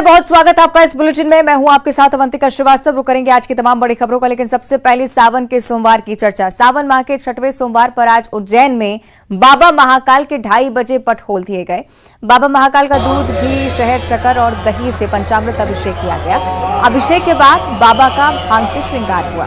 नमस्कार, बहुत स्वागत है आपका इस बुलेटिन में। मैं हूं आपके साथ अवंतिका श्रीवास्तव। रुक करेंगे आज की तमाम बड़ी खबरों का, लेकिन सबसे पहले सावन के सोमवार की चर्चा। सावन माह के 6वें सोमवार पर आज उज्जैन में बाबा महाकाल के 2:30 बजे पट खोल दिए गए। बाबा महाकाल का दूध, घी, शहद, शक्कर और दही से पंचामृत अभिषेक किया गया। अभिषेक के बाद बाबा का भांग से श्रृंगार हुआ।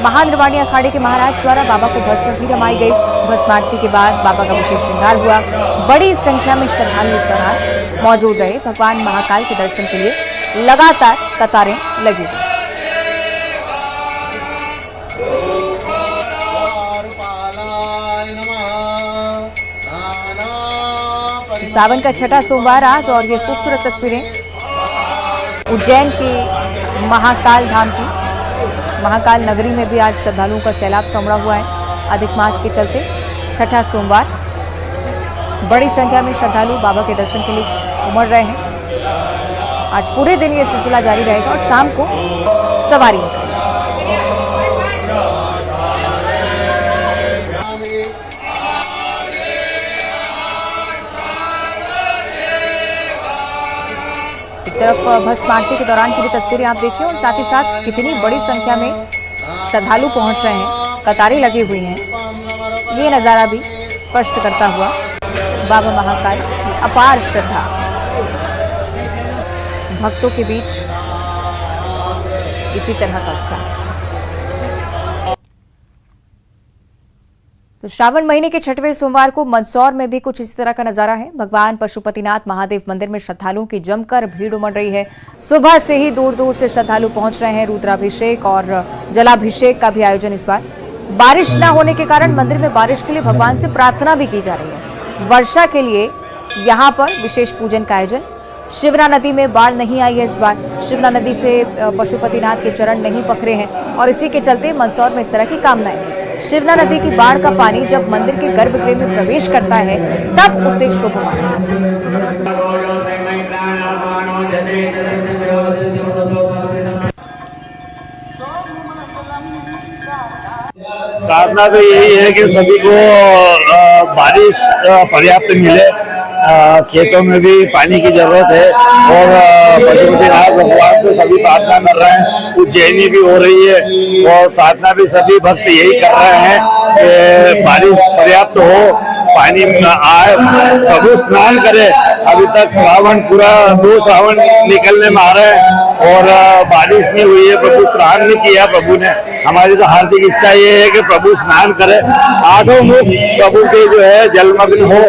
महानिर्वाणी अखाड़े के महाराज द्वारा बाबा को भस्म भी रमाई गई। भस्म आरती के बाद बाबा का विशेष श्रृंगार हुआ। बड़ी संख्या में श्रद्धालु इस दौरान मौजूद रहे। भगवान महाकाल के दर्शन के लिए लगातार कतारें लगी हुई। सावन का 6वां सोमवार आज, और ये खूबसूरत तस्वीरें उज्जैन के महाकाल धाम की। महाकाल नगरी में भी आज श्रद्धालुओं का सैलाब सा उमड़ा हुआ है। अधिक मास के चलते 6वां सोमवार बड़ी संख्या में श्रद्धालु बाबा के दर्शन के लिए उमड़ रहे हैं। आज पूरे दिन ये सिलसिला जारी रहेगा और शाम को सवारी निकलेगी। एक तरफ भस्म आरती के दौरान की भी तस्वीरें आप देखिए, और साथ ही साथ कितनी बड़ी संख्या में श्रद्धालु पहुंच रहे हैं, कतारें लगी हुई हैं। ये नजारा भी स्पष्ट करता हुआ बाबा महाकाल की अपार श्रद्धा भक्तों के बीच इसी तरह का उत्साह। तो श्रावण महीने के 6वें सोमवार को मंदसौर में भी कुछ इसी तरह का नजारा है। भगवान पशुपतिनाथ महादेव मंदिर में श्रद्धालुओं की जमकर भीड़ उमड़ रही है। सुबह से ही दूर दूर से श्रद्धालु पहुंच रहे हैं। रुद्राभिषेक और जलाभिषेक का भी आयोजन इस बार। बारिश न होने के कारण मंदिर में बारिश के लिए भगवान से प्रार्थना भी की जा रही है। वर्षा के लिए यहाँ पर विशेष पूजन का आयोजन। शिवना नदी में बाढ़ नहीं आई है इस बार। शिवना नदी से पशुपतिनाथ के चरण नहीं पखरे हैं, और इसी के चलते मंदसौर में इस तरह की कामनाएं हैं। शिवना नदी की बाढ़ का पानी जब मंदिर के गर्भगृह में प्रवेश करता है तब उसे शुभ माना जाता है। प्रार्थना तो यही है कि सभी को बारिश पर्याप्त मिले। खेतों में भी पानी की जरूरत है, और पशुपतिनाथ भगवान से सभी प्रार्थना कर रहे हैं। उज्जैनी भी हो रही है, और प्रार्थना भी सभी भक्त यही कर रहे हैं कि बारिश पर्याप्त हो, पानी आए, प्रभु स्नान करे। अभी तक श्रावण पूरा 2 श्रावण निकलने में आ रहे हैं और बारिश नहीं हुई है, प्रभु स्नान नहीं किया प्रभु ने। हमारी तो हार्दिक इच्छा ये है कि प्रभु स्नान करे, आठों मुख प्रभु के जो है जलमग्न हो,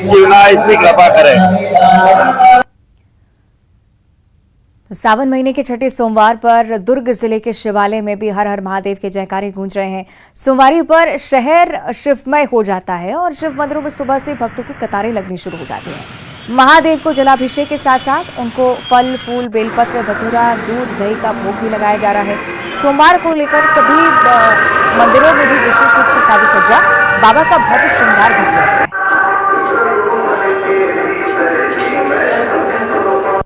शिवना इतनी कृपा करे। सावन महीने के 6ठे सोमवार पर दुर्ग जिले के शिवालय में भी हर हर महादेव के जयकारे गूंज रहे हैं। सोमवारी पर शहर शिवमय हो जाता है और शिव मंदिरों में सुबह से भक्तों की कतारें लगनी शुरू हो जाती हैं। महादेव को जलाभिषेक के साथ साथ उनको फल, फूल, बेलपत्र, धतूरा, दूध, दही का भोग भी लगाया जा रहा है। सोमवार को लेकर सभी मंदिरों में भी विशेष रूप से साज सज्जा, बाबा का भव्य श्रृंगार भी किया गया है।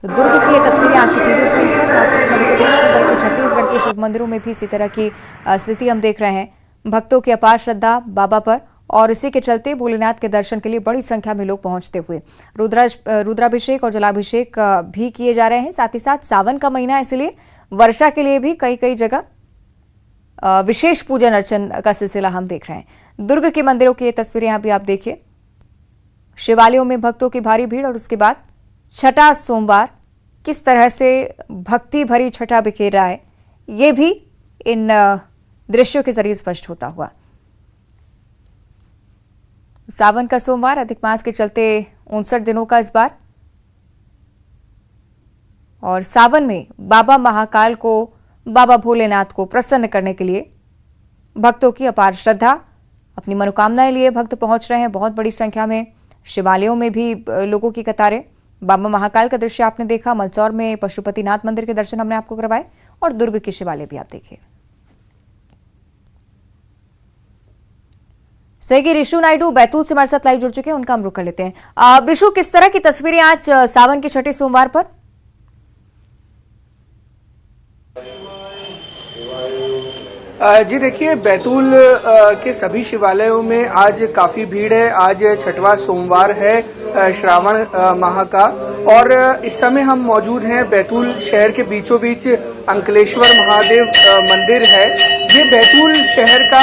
दुर्ग की ये तस्वीरें आपकी टीवी स्क्रीन पर। न सिर्फ मध्य प्रदेश में बल्कि छत्तीसगढ़ के शिव मंदिरों में भी इसी तरह की स्थिति हम देख रहे हैं। भक्तों की अपार श्रद्धा बाबा पर, और इसी के चलते भोलेनाथ के दर्शन के लिए बड़ी संख्या में लोग पहुंचते हुए रुद्राभिषेक और जलाभिषेक भी किए जा रहे हैं। साथ ही साथ सावन का महीना, इसलिए वर्षा के लिए भी कई जगह विशेष पूजन अर्चन का सिलसिला हम देख रहे हैं। दुर्ग के मंदिरों की ये तस्वीरें यहाँ भी आप देखिए। शिवालयों में भक्तों की भारी भीड़, और उसके बाद 6वां सोमवार किस तरह से भक्ति भरी छठा बिखेर रहा है, ये भी इन दृश्यों के जरिए स्पष्ट होता हुआ। सावन का सोमवार, अधिक मास के चलते 59 दिनों का इस बार, और सावन में बाबा महाकाल को, बाबा भोलेनाथ को प्रसन्न करने के लिए भक्तों की अपार श्रद्धा, अपनी मनोकामनाएं लिए भक्त पहुंच रहे हैं बहुत बड़ी संख्या में। शिवालयों में भी लोगों की कतारें। बाबा महाकाल का दृश्य आपने देखा, मंदसौर में पशुपतिनाथ मंदिर के दर्शन हमने आपको करवाए, और दुर्ग के शिवालय भी आप देखिए। सहयोगी ऋषु नायडू बैतूल से हमारे साथ लाइव जुड़ चुके हैं, उनका हम रुख कर लेते हैं। ऋषु, किस तरह की तस्वीरें आज सावन के 6ठे सोमवार पर? जी देखिए, बैतूल के सभी शिवालयों में आज काफी भीड़ है। आज 6वां सोमवार है श्रावण माह का, और इस समय हम मौजूद हैं बैतूल शहर के बीचों बीच अंकलेश्वर महादेव मंदिर है। ये बैतूल शहर का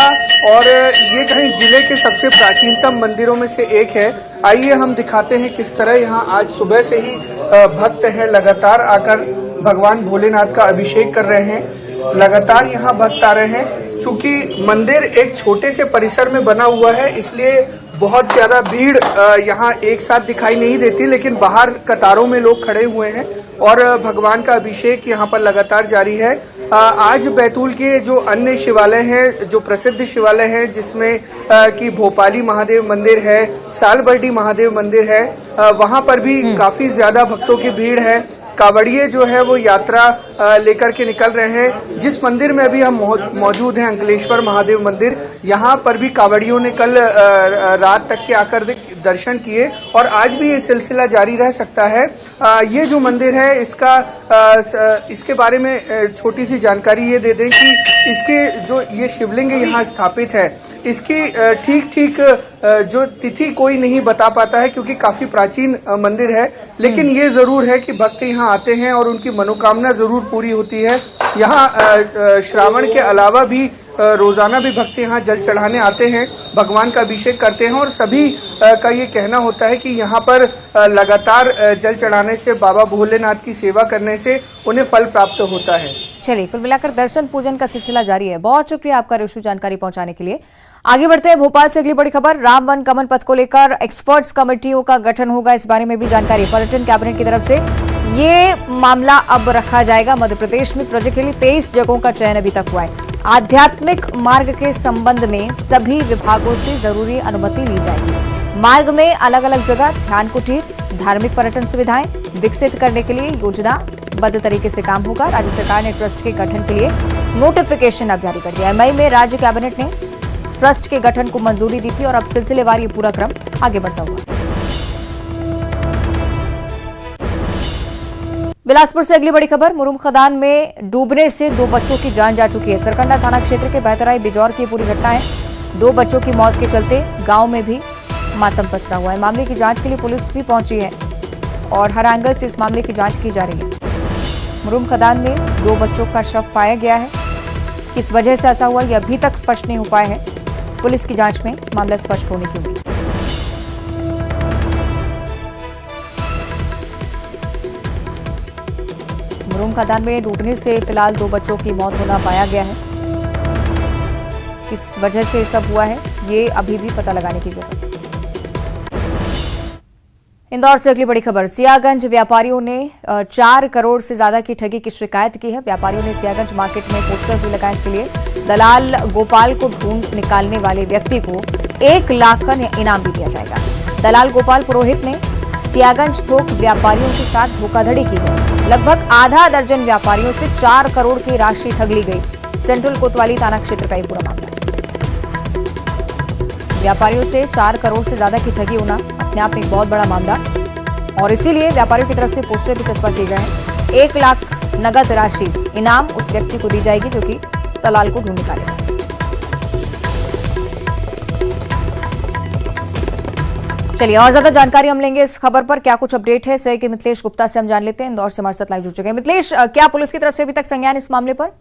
और ये कहीं जिले के सबसे प्राचीनतम मंदिरों में से एक है। आइए हम दिखाते हैं किस तरह यहाँ आज सुबह से ही भक्त हैं लगातार आकर भगवान भोलेनाथ का अभिषेक कर रहे हैं। लगातार यहाँ भक्त आ रहे हैं। चूंकि मंदिर एक छोटे से परिसर में बना हुआ है इसलिए बहुत ज्यादा भीड़ यहाँ एक साथ दिखाई नहीं देती, लेकिन बाहर कतारों में लोग खड़े हुए हैं और भगवान का अभिषेक यहाँ पर लगातार जारी है। आज बैतूल के जो अन्य शिवालय हैं, जो प्रसिद्ध शिवालय हैं, जिसमें कि भोपाली महादेव मंदिर है, सालबर्डी महादेव मंदिर है, वहां पर भी काफी ज्यादा भक्तों की भीड़ है। कावड़िए जो है वो यात्रा लेकर के निकल रहे हैं। जिस मंदिर में अभी हम मौजूद हैं, अंकलेश्वर महादेव मंदिर, यहाँ पर भी कावड़ियों ने कल रात तक के आकर दर्शन किए और आज भी ये सिलसिला जारी रह सकता है। ये जो मंदिर है इसके बारे में छोटी सी जानकारी ये दे दें कि इसके जो ये शिवलिंग यहाँ स्थापित है, इसकी ठीक जो तिथि कोई नहीं बता पाता है क्योंकि काफी प्राचीन मंदिर है, लेकिन ये जरूर है कि भक्त यहाँ आते हैं और उनकी मनोकामना जरूर पूरी होती है। यहाँ श्रावण के अलावा भी रोजाना भी भक्त यहाँ जल चढ़ाने आते हैं, भगवान का अभिषेक करते हैं और सभी का ये कहना होता है कि यहाँ पर लगातार जल चढ़ाने से, बाबा भोलेनाथ की सेवा करने से उन्हें फल प्राप्त होता है। चलिए, कुल मिलाकर दर्शन पूजन का सिलसिला जारी है। बहुत शुक्रिया आपका ऋषु जानकारी पहुंचाने के लिए। आगे बढ़ते हैं भोपाल से अगली बड़ी खबर। राम वन कमल पथ को लेकर एक्सपर्ट्स कमेटियों का गठन होगा, इस बारे में भी जानकारी पर्यटन कैबिनेट की तरफ से ये मामला अब रखा जाएगा। मध्य प्रदेश में प्रोजेक्ट के लिए 23 जगहों का चयन अभी तक हुआ है। आध्यात्मिक मार्ग के संबंध में सभी विभागों से जरूरी अनुमति ली जाएगी। मार्ग में अलग अलग जगह ध्यान कुटीर, धार्मिक पर्यटन सुविधाएं विकसित करने के लिए योजनाबद्ध तरीके से काम होगा। राज्य सरकार ने ट्रस्ट के गठन के लिए नोटिफिकेशन अब जारी कर दिया है। मई में राज्य कैबिनेट ने ट्रस्ट के गठन को मंजूरी दी थी और अब सिलसिलेवार ये पूरा क्रम आगे बढ़ता हुआ। बिलासपुर से अगली बड़ी खबर। मुरुम खदान में डूबने से 2 बच्चों की जान जा चुकी है। सरकंडा थाना क्षेत्र के बहतराई बिजौर की पूरी घटना है। 2 बच्चों की मौत के चलते गांव में भी मातम पसरा हुआ है। मामले की जांच के लिए पुलिस भी पहुंची है और हर एंगल से इस मामले की जांच की जा रही है। मुरुम खदान में 2 बच्चों का शव पाया गया है। किस वजह से ऐसा हुआ यह अभी तक स्पष्ट नहीं हो पाया है। पुलिस की जांच में मामला स्पष्ट होने की उम्मीद। मुरुम खदान में डूबने से फिलहाल 2 बच्चों की मौत होना पाया गया है। किस वजह से ये सब हुआ है ये अभी भी पता लगाने की जरूरत है। इंदौर से अगली बड़ी खबर। सियागंज व्यापारियों ने 4 करोड़ से ज्यादा की ठगी की शिकायत की है। व्यापारियों ने सियागंज मार्केट में पोस्टर भी लगाए। इसके लिए दलाल गोपाल को ढूंढ निकालने वाले व्यक्ति को 1 लाख का इनाम भी दिया जाएगा। दलाल गोपाल पुरोहित ने सियागंज थोक व्यापारियों के साथ धोखाधड़ी की है। लगभग आधा दर्जन व्यापारियों से 4 करोड़ की राशि ठग ली गई। सेंट्रल कोतवाली थाना क्षेत्र का ये पूरा मामला है। व्यापारियों से 4 करोड़ से ज्यादा की ठगी होना अपने आप में एक बहुत बड़ा मामला और इसीलिए व्यापारियों की तरफ से पोस्टर भी चस्पा किए गए हैं। 1 लाख नगद राशि इनाम उस व्यक्ति को दी जाएगी जो कि दलाल को ढूंढ निकालेगा। चलिए, और ज्यादा जानकारी हम लेंगे इस खबर पर। क्या कुछ अपडेट है सहयोगी मिथिलेश गुप्ता से हम जान लेते हैं। इंदौर से हमारे साथ लाइव जुड़ चुके हैं। मिथिलेश, क्या पुलिस की तरफ से अभी तक संज्ञान इस मामले पर?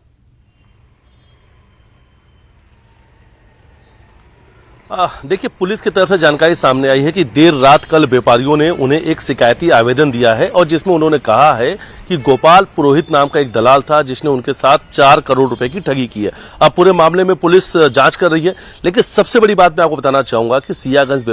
देखिए, पुलिस की तरफ से जानकारी सामने आई है कि देर रात कल व्यापारियों ने उन्हें एक शिकायती आवेदन दिया है और जिसमें उन्होंने कहा है कि गोपाल पुरोहित नाम का एक दलाल था जिसने उनके साथ 4 करोड़ रुपए की ठगी की है। अब पूरे मामले में पुलिस जांच कर रही है, लेकिन सबसे बड़ी बात मैं आपको बताना चाहूंगा कि सियागंज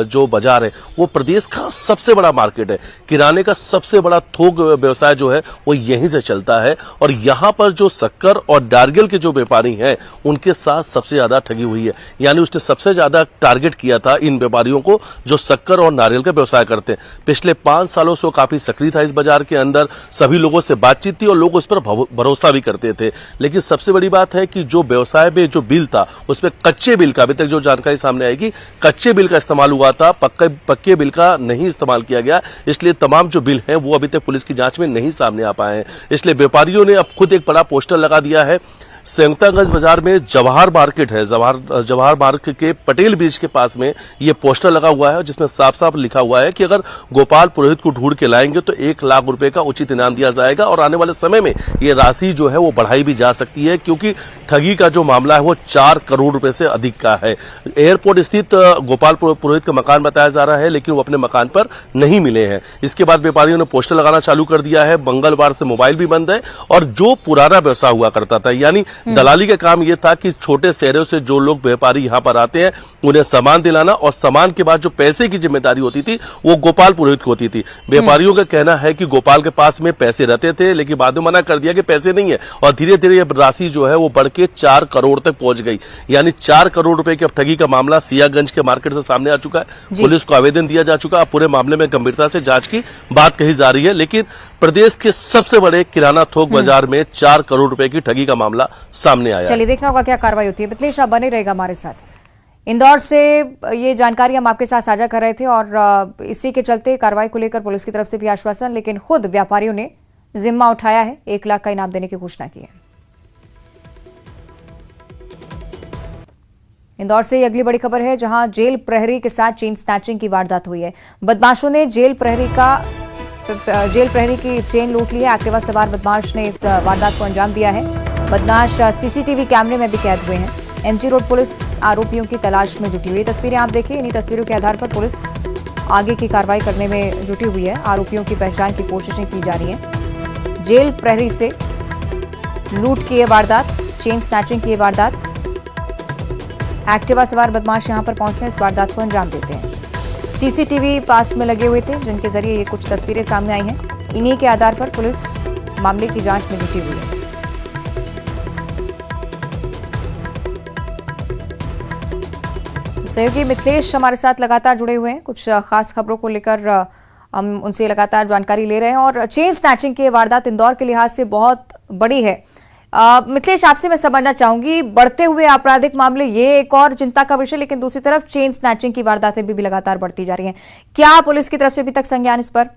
जो बाजार है वो प्रदेश का सबसे बड़ा मार्केट है। किराने का सबसे बड़ा थोक व्यवसाय जो है वो यहीं से चलता है और यहाँ पर जो शक्कर और डारगिल के जो व्यापारी हैं उनके साथ सबसे ज्यादा ठगी हुई है। यानी उसने सबसे ज्यादा टारगेट किया था इन व्यापारियों को जो शक्कर और नारियल का व्यवसाय करते हैं। पिछले 5 सालों से वो काफी सक्रिय था इस बाजार के अंदर। सभी लोगों से बातचीत थी और लोग उस पर भरोसा भी करते थे। लेकिन सबसे बड़ी बात है कि जो व्यवसाय में जो बिल था उसमें कच्चे बिल का, अभी तक जो जानकारी सामने आएगी, कच्चे बिल का इस्तेमाल हुआ था, पक्के बिल का नहीं इस्तेमाल किया गया। इसलिए तमाम जो बिल हैं वो अभी तक पुलिस की जांच में नहीं सामने आ पाए हैं। इसलिए व्यापारियों ने अब खुद एक बड़ा पोस्टर लगा दिया है। संयुक्तागंज बाजार में जवाहर मार्केट है, जवाहर मार्केट के पटेल ब्रिज के पास में ये पोस्टर लगा हुआ है जिसमें साफ साफ लिखा हुआ है कि अगर गोपाल पुरोहित को ढूंढ के लाएंगे तो 1 लाख रुपए का उचित इनाम दिया जाएगा और आने वाले समय में ये राशि जो है वो बढ़ाई भी जा सकती है, क्योंकि ठगी का जो मामला है वो 4 करोड़ रुपए से अधिक का है। एयरपोर्ट स्थित गोपाल पुरोहित का मकान बताया जा रहा है, लेकिन वो अपने मकान पर नहीं मिले हैं। इसके बाद व्यापारियों ने पोस्टर लगाना चालू कर दिया है। मंगलवार से मोबाइल भी बंद है और जो पुराना व्यवसाय हुआ करता था, यानी दलाली का काम यह था कि छोटे शहरों से जो लोग व्यापारी यहां पर आते हैं उन्हें सामान दिलाना और सामान के बाद जो पैसे की जिम्मेदारी होती थी वो गोपाल पुरोहित को होती थी। व्यापारियों का कहना है कि गोपाल के पास में पैसे रहते थे, लेकिन बाद में मना कर दिया कि पैसे नहीं है और धीरे धीरे ये राशि जो है वो बढ़ के 4 करोड़ तक पहुंच गई। यानी 4 करोड़ रुपए की अब ठगी का मामला सियागंज के मार्केट से सामने आ चुका है। पुलिस को आवेदन दिया जा चुका है। पूरे मामले में गंभीरता से जांच की बात कही जा रही है, लेकिन प्रदेश के सबसे बड़े किराना थोक बाजार में 4 करोड़ रुपए की ठगी का मामला सामने आया। चलिए देखना होगा क्या कार्रवाई होती है। मिथिलेश आप बने रहेगा हमारे साथ। इंदौर से ये जानकारी हम आपके साथ साझा कर रहे थे और इसी के चलते कार्रवाई को लेकर पुलिस की तरफ से भी आश्वासन, लेकिन खुद व्यापारियों ने जिम्मा उठाया है, 1 लाख का इनाम देने की घोषणा की है। इंदौर से अगली बड़ी खबर है, जहां जेल प्रहरी के साथ चेन स्नैचिंग की वारदात हुई है। बदमाशों ने जेल प्रहरी की चेन लूट ली है। एक्टिवा सवार बदमाश ने इस वारदात को अंजाम दिया है। बदमाश सीसीटीवी कैमरे में भी कैद हुए हैं। एमजी रोड पुलिस आरोपियों की तलाश में जुटी हुई है। तस्वीरें आप देखिए, इन्हीं तस्वीरों के आधार पर पुलिस आगे की कार्रवाई करने में जुटी हुई है। आरोपियों की पहचान की कोशिशें की जा रही हैं। जेल प्रहरी से लूट की यह वारदात, चेन स्नैचिंग की यह वारदात, एक्टिवा सवार बदमाश यहां पर पहुंचते हैं, इस वारदात को अंजाम देते हैं। सीसीटीवी पास में लगे हुए थे, जिनके जरिए ये कुछ तस्वीरें सामने आई हैं। इन्हीं के आधार पर पुलिस मामले की जांच में जुटी हुई है। सहयोगी मिथिलेश हमारे साथ लगातार जुड़े हुए हैं, कुछ खास खबरों को लेकर हम उनसे लगातार जानकारी ले रहे हैं। और चेन स्नैचिंग की वारदात इंदौर के लिहाज से बहुत बड़ी है। मिथिलेश आपसे मैं समझना चाहूंगी, बढ़ते हुए आपराधिक मामले ये एक और चिंता का विषय, लेकिन दूसरी तरफ चेन स्नैचिंग की वारदातें भी लगातार बढ़ती जा रही हैं। क्या पुलिस की तरफ से अभी तक संज्ञान इस पर?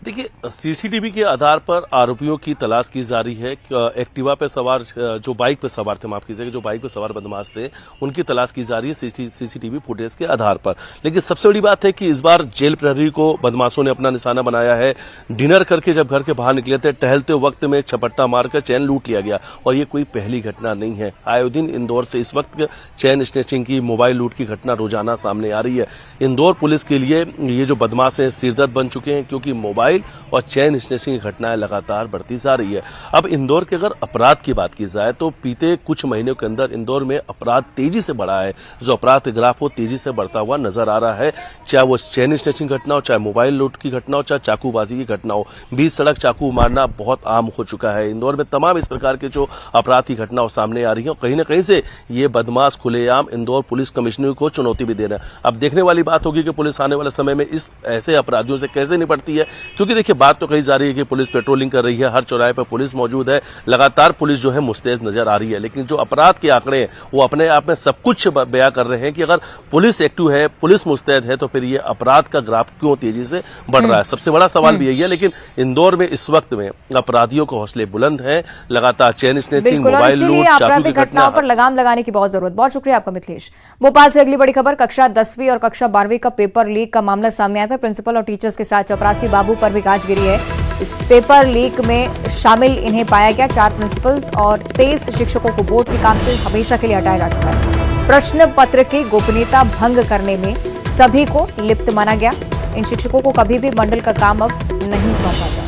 देखिए, सीसीटीवी के आधार पर आरोपियों की तलाश की जा रही है। एक्टिवा पे सवार, जो बाइक पे सवार थे, माफ कीजिएगा, जो बाइक पे सवार बदमाश थे, उनकी तलाश की जा रही है सीसीटीवी फुटेज के आधार पर। लेकिन सबसे बड़ी बात है कि इस बार जेल प्रहरी को बदमाशों ने अपना निशाना बनाया है। डिनर करके जब घर के बाहर निकले थे, टहलते वक्त में छपट्टा मारकर चैन लूट लिया गया और ये कोई पहली घटना नहीं है। आए दिन इंदौर से इस वक्त चैन स्नैचिंग की, मोबाइल लूट की घटना रोजाना सामने आ रही है। इंदौर पुलिस के लिए ये जो बदमाश हैं सिरदर्द बन चुके हैं, क्योंकि मोबाइल और चैन स्नैचिंग की घटनाएं लगातार बढ़ती जा रही है। अब इंदौर के अगर अपराध की बात की जाए तो बीते कुछ महीनों के अंदर इंदौर में अपराध तेजी से बढ़ा है। जो अपराध ग्राफ हो तेजी से बढ़ता हुआ नजर आ रहा है, चाहे वो चैन स्नैचिंग घटना हो, चाहे मोबाइल लूट की घटना हो, चाहे चाकूबाजी की घटना हो। बीच सड़क चाकू मारना बहुत आम हो चुका है। इंदौर में तमाम इस प्रकार के जो अपराध की घटना सामने आ रही है और कहीं ना कहीं से ये बदमाश खुलेआम इंदौर पुलिस कमिश्नर को चुनौती भी दे रहे हैं। अब देखने वाली बात होगी कि पुलिस आने वाले समय में इस ऐसे अपराधियों से कैसे निपटती है, क्योंकि देखिए बात तो कही जा रही है कि पुलिस पेट्रोलिंग कर रही है, हर चौराहे पर पुलिस मौजूद है, लगातार पुलिस जो है मुस्तैद नजर आ रही है। लेकिन जो अपराध के आंकड़े हैं वो अपने आप में सब कुछ बयां कर रहे हैं कि अगर पुलिस एक्टिव है, पुलिस मुस्तैद है, तो फिर ये अपराध का ग्राफ क्यों तेजी से बढ़ रहा है। सबसे बड़ा सवाल भी यही है। लेकिन इंदौर में इस वक्त में अपराधियों के हौसले बुलंद हैं। लगातार चैन स्नैचिंग, मोबाइल लूट, चाकू की घटनाओं पर लगाम लगाने की बहुत जरूरत। बहुत शुक्रिया आपका मिथिलेश। भोपाल से अगली बड़ी खबर, कक्षा 10वीं और कक्षा 12वीं का पेपर लीक का मामला सामने आया था। प्रिंसिपल और टीचर्स के साथ चपरासी बाबू पर भी गाज गिरी है। इस पेपर लीक में शामिल इन्हें पाया गया। 4 प्रिंसिपल्स और 23 शिक्षकों को बोर्ड के काम से हमेशा के लिए हटाया जा चुका है। प्रश्न पत्र की गोपनीयता भंग करने में सभी को लिप्त माना गया। इन शिक्षकों को कभी भी मंडल का काम अब नहीं सौंपा जाए।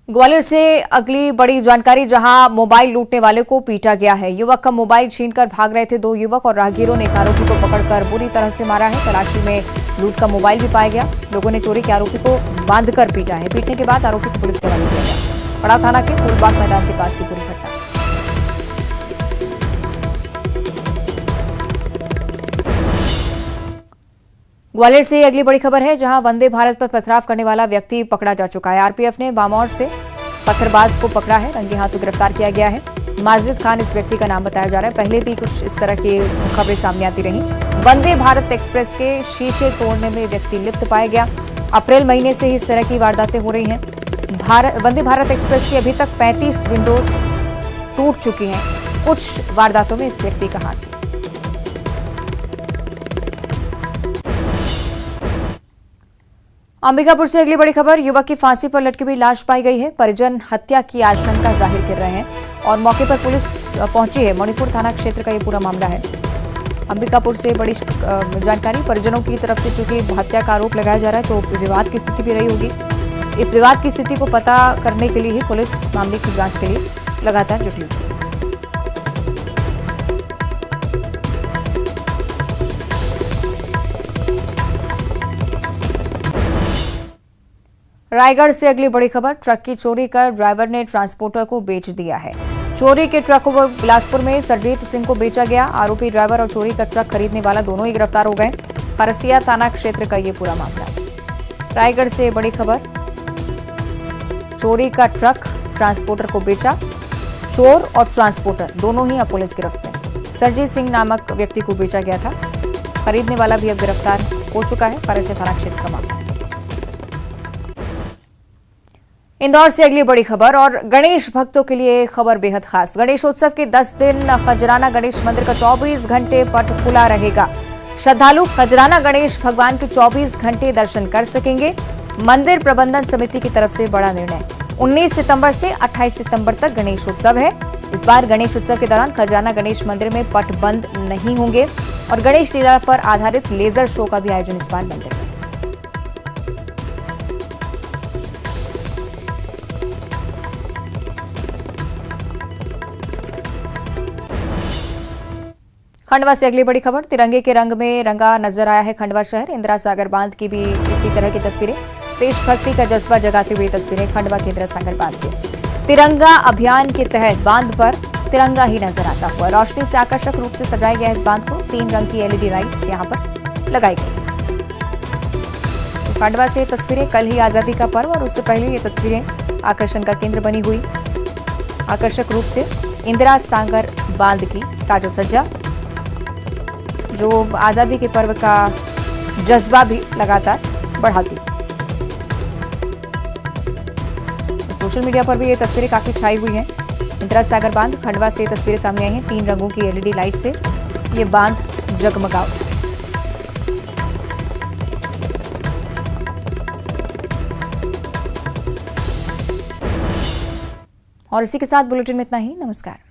ग्वालियर से अगली बड़ी जानकारी, जहां मोबाइल लूटने वाले को पीटा गया है। युवक का मोबाइल छीनकर भाग रहे थे 2 युवक और राहगीरों ने एक आरोपी को पकड़कर बुरी तरह से मारा है। तलाशी में लूट का मोबाइल भी पाया गया। लोगों ने चोरी के आरोपी को बांधकर पीटा है। पीटने के बाद आरोपी को पुलिस के हवाले किया गया। पड़ा थाना के फूलबाग मैदान के पास की पूरी घटना। ग्वालियर से अगली बड़ी खबर है, जहां वंदे भारत पर पथराव करने वाला व्यक्ति पकड़ा जा चुका है। आरपीएफ ने बामौर से पत्थरबाज को पकड़ा है, रंगे हाथों गिरफ्तार किया गया है। माजिद खान इस व्यक्ति का नाम बताया जा रहा है। पहले भी कुछ इस तरह की खबरें सामने आती रहीं। वंदे भारत एक्सप्रेस के शीशे तोड़ने में व्यक्ति लिप्त पाया गया। अप्रैल महीने से ही इस तरह की वारदातें हो रही हैं। वंदे भारत एक्सप्रेस की अभी तक 35 विंडोज टूट चुकी हैं। कुछ वारदातों में इस व्यक्ति का हाथ। अंबिकापुर से अगली बड़ी खबर, युवक की फांसी पर लटकी हुई लाश पाई गई है। परिजन हत्या की आशंका जाहिर कर रहे हैं और मौके पर पुलिस पहुंची है। मणिपुर थाना क्षेत्र का ये पूरा मामला है। अंबिकापुर से बड़ी जानकारी, परिजनों की तरफ से चूंकि हत्या का आरोप लगाया जा रहा है तो विवाद की स्थिति भी रही होगी। इस विवाद की स्थिति को पता करने के लिए ही पुलिस मामले की जांच के लिए लगातार जुटी हुई है। रायगढ़ से अगली बड़ी खबर, ट्रक की चोरी कर ड्राइवर ने ट्रांसपोर्टर को बेच दिया है। चोरी के ट्रक को बिलासपुर में सरजीत सिंह को बेचा गया। आरोपी ड्राइवर और चोरी का ट्रक खरीदने वाला दोनों ही गिरफ्तार हो गए। फरसिया थाना क्षेत्र का ये पूरा मामला है। रायगढ़ से बड़ी खबर, चोरी का ट्रक ट्रांसपोर्टर को बेचा। चोर और ट्रांसपोर्टर दोनों ही अब पुलिस गिरफ्त में। सरजीत सिंह नामक व्यक्ति को बेचा गया था। खरीदने वाला भी अब गिरफ्तार हो चुका है। फरसिया थाना क्षेत्र का मामला। इंदौर से अगली बड़ी खबर और गणेश भक्तों के लिए खबर बेहद खास। गणेशोत्सव के 10 दिन खजराना गणेश मंदिर का 24 घंटे पट खुला रहेगा। श्रद्धालु खजराना गणेश भगवान के 24 घंटे दर्शन कर सकेंगे। मंदिर प्रबंधन समिति की तरफ से बड़ा निर्णय। 19 सितंबर से 28 सितंबर तक गणेशोत्सव है। इस बार गणेशोत्सव के दौरान खजराना गणेश मंदिर में पट बंद नहीं होंगे और गणेश लीला पर आधारित लेजर शो का भी आयोजन इस बार मंदिर में। खंडवा से अगली बड़ी खबर, तिरंगे के रंग में रंगा नजर आया है खंडवा शहर। इंदिरा सागर बांध की भी इसी तरह की तस्वीरें, देशभक्ति का जज्बा जगाती हुई तस्वीरें खंडवा के इंदिरा सागर बांध से। तिरंगा अभियान के तहत बांध पर तिरंगा ही नजर आता हुआ रोशनी से आकर्षक रूप से सजाया गया इस बांध को। 3 रंग की LED लाइट्स यहां पर लगाई गई। तो खंडवा से तस्वीरें, कल ही आजादी का पर्व और उससे पहले ये तस्वीरें आकर्षण का केंद्र बनी हुई। आकर्षक रूप से इंदिरा सागर बांध की साजो सज्जा जो आजादी के पर्व का जज्बा भी लगातार बढ़ाती। सोशल मीडिया पर भी ये तस्वीरें काफी छाई हुई हैं। इंदिरा सागर बांध खंडवा से तस्वीरें सामने आई हैं। 3 रंगों की LED लाइट से ये बांध जगमगा उठा। और इसी के साथ बुलेटिन में इतना ही। नमस्कार।